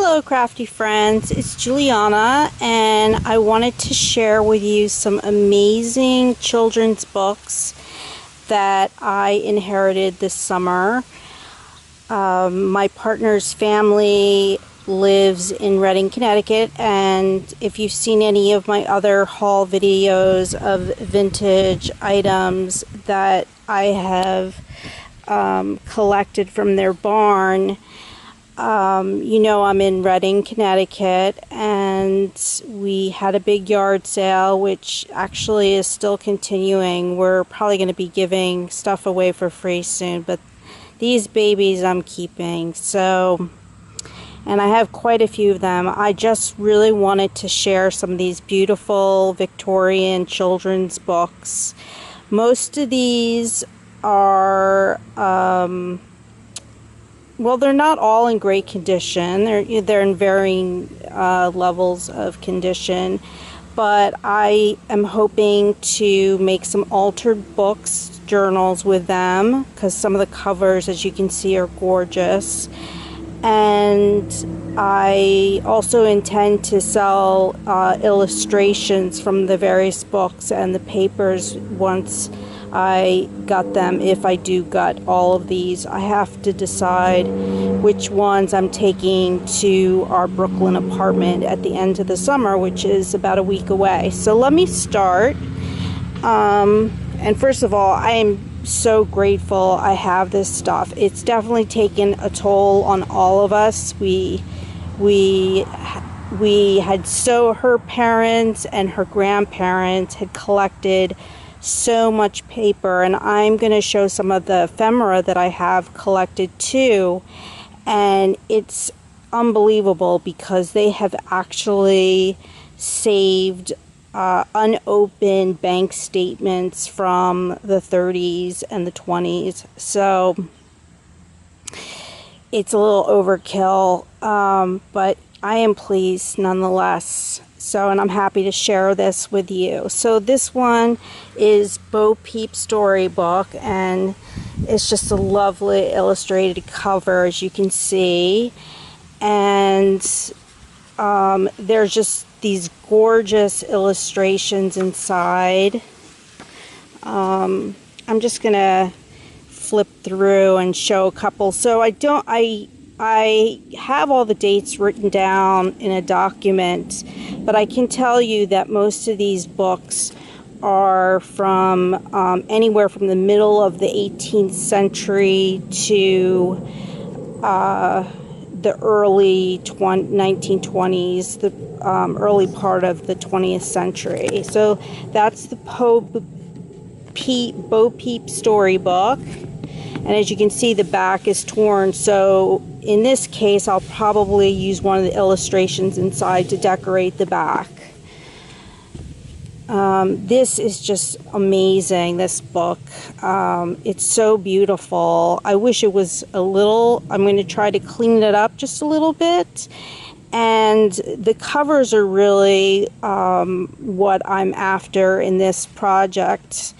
Hello crafty friends, it's Juliana and I wanted to share with you some amazing children's books that I inherited this summer. My partner's family lives in Redding, Connecticut, and if you've seen any of my other haul videos of vintage items that I have collected from their barn, you know I'm in Redding, Connecticut, and we had a big yard sale, which actually is still continuing. We're probably going to be giving stuff away for free soon, but these babies I'm keeping. So, and I have quite a few of them. I just really wanted to share some of these beautiful Victorian children's books. Most of these are well, they're not all in great condition. They're in varying levels of condition, but I am hoping to make some altered books, journals with them, because some of the covers, as you can see, are gorgeous. And I also intend to sell illustrations from the various books and the papers once I got them. If I do gut all of these, I have to decide which ones I'm taking to our Brooklyn apartment at the end of the summer, which is about a week away. So let me start. And first of all, I am so grateful I have this stuff. It's definitely taken a toll on all of us. We had, so her parents and her grandparents had collected so much paper, and I'm going to show some of the ephemera that I have collected too, and it's unbelievable because they have actually saved unopened bank statements from the 30s and the 20s. So it's a little overkill, but I am pleased nonetheless. So, and I'm happy to share this with you. So this one is Bo Peep Storybook, and it's just a lovely illustrated cover, as you can see. And there's just these gorgeous illustrations inside. I'm just gonna flip through and show a couple. So I have all the dates written down in a document, but I can tell you that most of these books are from anywhere from the middle of the 18th century to the early 1920s, the early part of the 20th century. So that's the Bo Peep Storybook. And as you can see, the back is torn, so in this case I'll probably use one of the illustrations inside to decorate the back. This is just amazing, this book. It's so beautiful. I wish it was a little, I'm going to try to clean it up just a little bit. And the covers are really what I'm after in this project.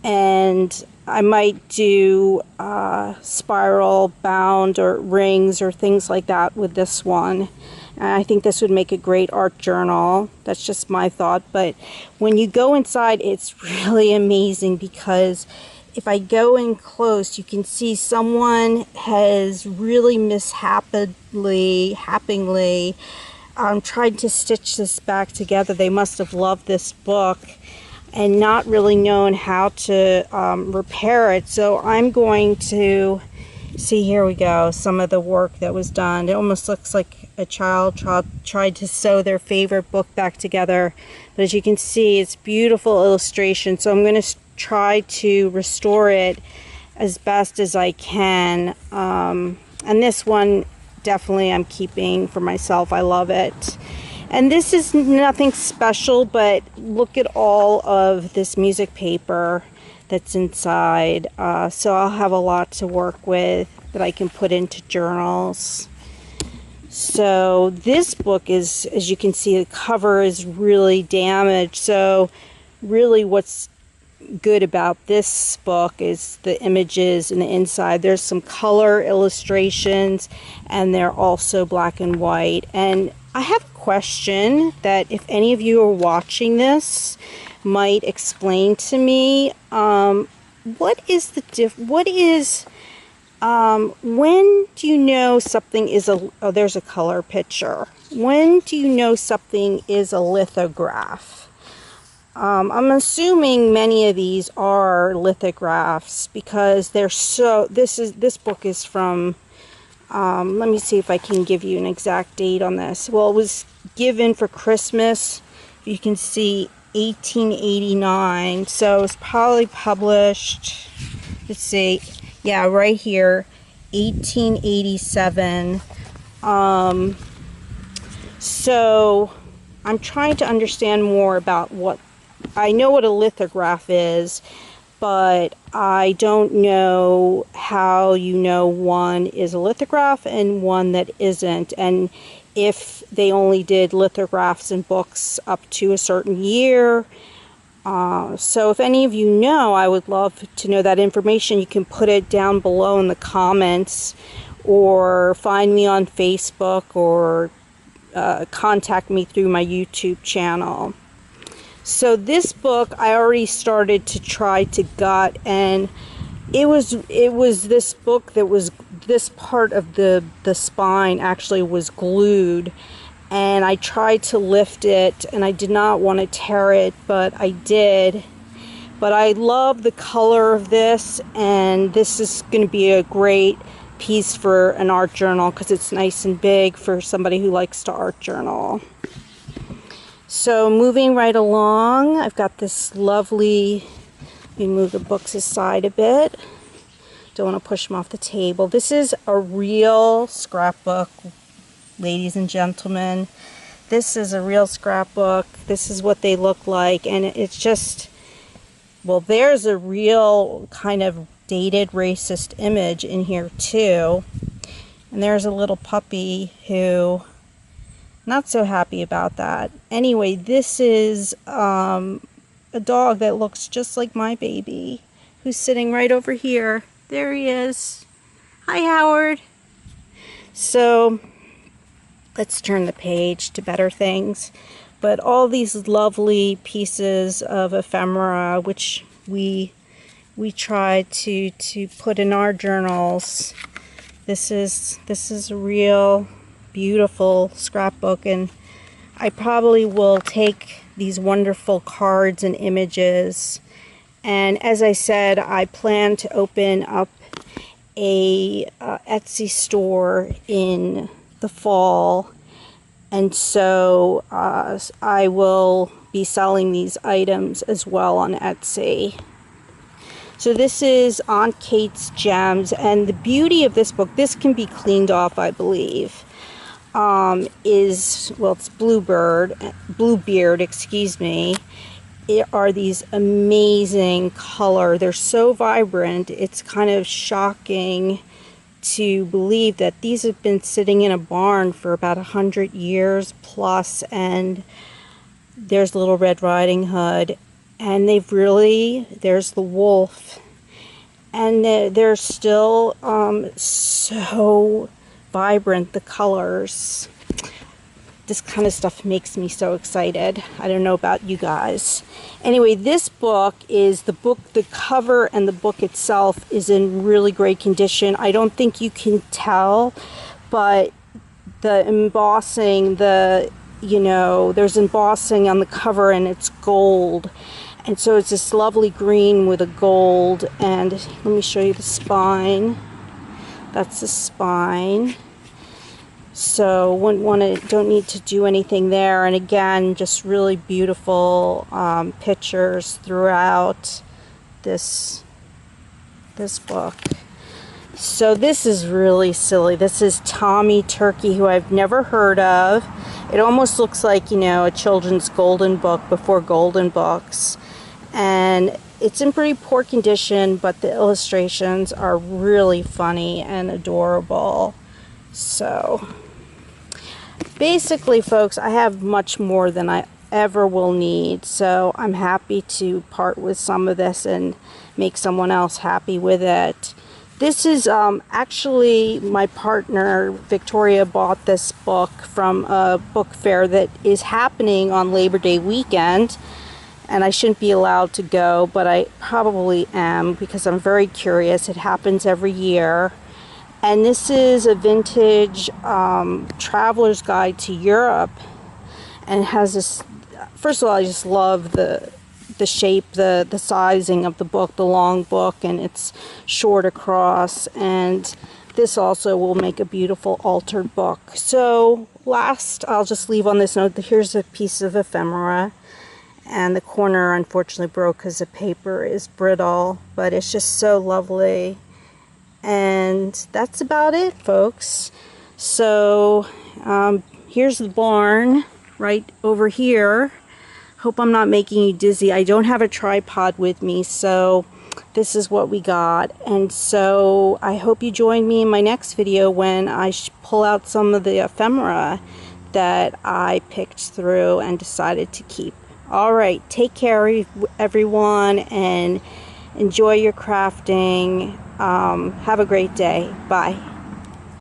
And I might do spiral bound or rings or things like that with this one. And I think this would make a great art journal. That's just my thought. But when you go inside, it's really amazing, because if I go in close, you can see someone has really mishappily tried to stitch this back together. They must have loved this book and not really known how to repair it. So I'm going to see, here we go, some of the work that was done. It almost looks like a child tried to sew their favorite book back together. But as you can see, it's beautiful illustration. So I'm going to try to restore it as best as I can. And this one definitely I'm keeping for myself. I love it. And this is nothing special, but look at all of this music paper that's inside. So I'll have a lot to work with that I can put into journals. So this book is, as you can see, the cover is really damaged. So really what's good about this book is the images in the inside. There's some color illustrations, and they're also black and white. And I have a question that if any of you are watching this might explain to me. What is when do you know something is oh, there's a color picture. When do you know something is a lithograph? I'm assuming many of these are lithographs because they're so, this book is from, let me see if I can give you an exact date on this. Well, it was given for Christmas. You can see 1889, so it's probably published, let's see, yeah, right here, 1887. So I'm trying to understand more about what, I know what a lithograph is, but I don't know how you know one is a lithograph and one that isn't, and if they only did lithographs in books up to a certain year. So if any of you know, I would love to know that information. You can put it down below in the comments, or find me on Facebook, or contact me through my YouTube channel. So this book I already started to try to gut, and it was this book that was, this part of the spine actually was glued, and I tried to lift it and I did not want to tear it, but I did. But I love the color of this, and this is going to be a great piece for an art journal because it's nice and big for somebody who likes to art journal. So moving right along, I've got this lovely, let me move the books aside a bit. Don't want to push them off the table. This is a real scrapbook, ladies and gentlemen. This is a real scrapbook. This is what they look like, and it's just, well, there's a real kind of dated racist image in here too. And there's a little puppy who, not so happy about that. Anyway, this is a dog that looks just like my baby, who's sitting right over here. There he is. Hi, Howard. So let's turn the page to better things. But all these lovely pieces of ephemera, which we try to put in our journals. This is a real beautiful scrapbook, and I probably will take these wonderful cards and images, and as I said, I plan to open up a Etsy store in the fall, and so I will be selling these items as well on Etsy. So this is Aunt Kate's Gems, and the beauty of this book, this can be cleaned off, I believe, is, well, it's Bluebeard, excuse me. It are these amazing color. They're so vibrant, it's kind of shocking to believe that these have been sitting in a barn for about 100 years plus, and there's Little Red Riding Hood, and they've really, there's the wolf, and they're still so vibrant, the colors. This kind of stuff makes me so excited. I don't know about you guys. Anyway, this book is the cover and the book itself is in really great condition. I don't think you can tell, but the embossing, there's embossing on the cover, and it's gold. And so it's this lovely green with a gold. And let me show you the spine. That's the spine. So don't need to do anything there. And again, just really beautiful pictures throughout this book. So this is really silly. This is Tommy Turkey, who I've never heard of. It almost looks like, a children's golden book before golden books. And it's in pretty poor condition, but the illustrations are really funny and adorable. So basically, folks, I have much more than ever will need. So I'm happy to part with some of this and make someone else happy with it. This is actually my partner Victoria bought this book from a book fair that is happening on Labor Day weekend, and I shouldn't be allowed to go, but I probably am because I'm very curious. It happens every year, and this is a vintage traveler's guide to Europe, and it has this. First of all, I just love the shape, the sizing of the book, the long book, and it's short across, and this also will make a beautiful altered book. So last, I'll just leave on this note, here's a piece of ephemera, and the corner unfortunately broke because the paper is brittle, but it's just so lovely. And that's about it, folks. So here's the barn right over here. Hope I'm not making you dizzy. I don't have a tripod with me, so this is what we got. And so I hope you join me in my next video when I pull out some of the ephemera that I picked through and decided to keep. All right, take care, everyone, and enjoy your crafting. Have a great day. Bye.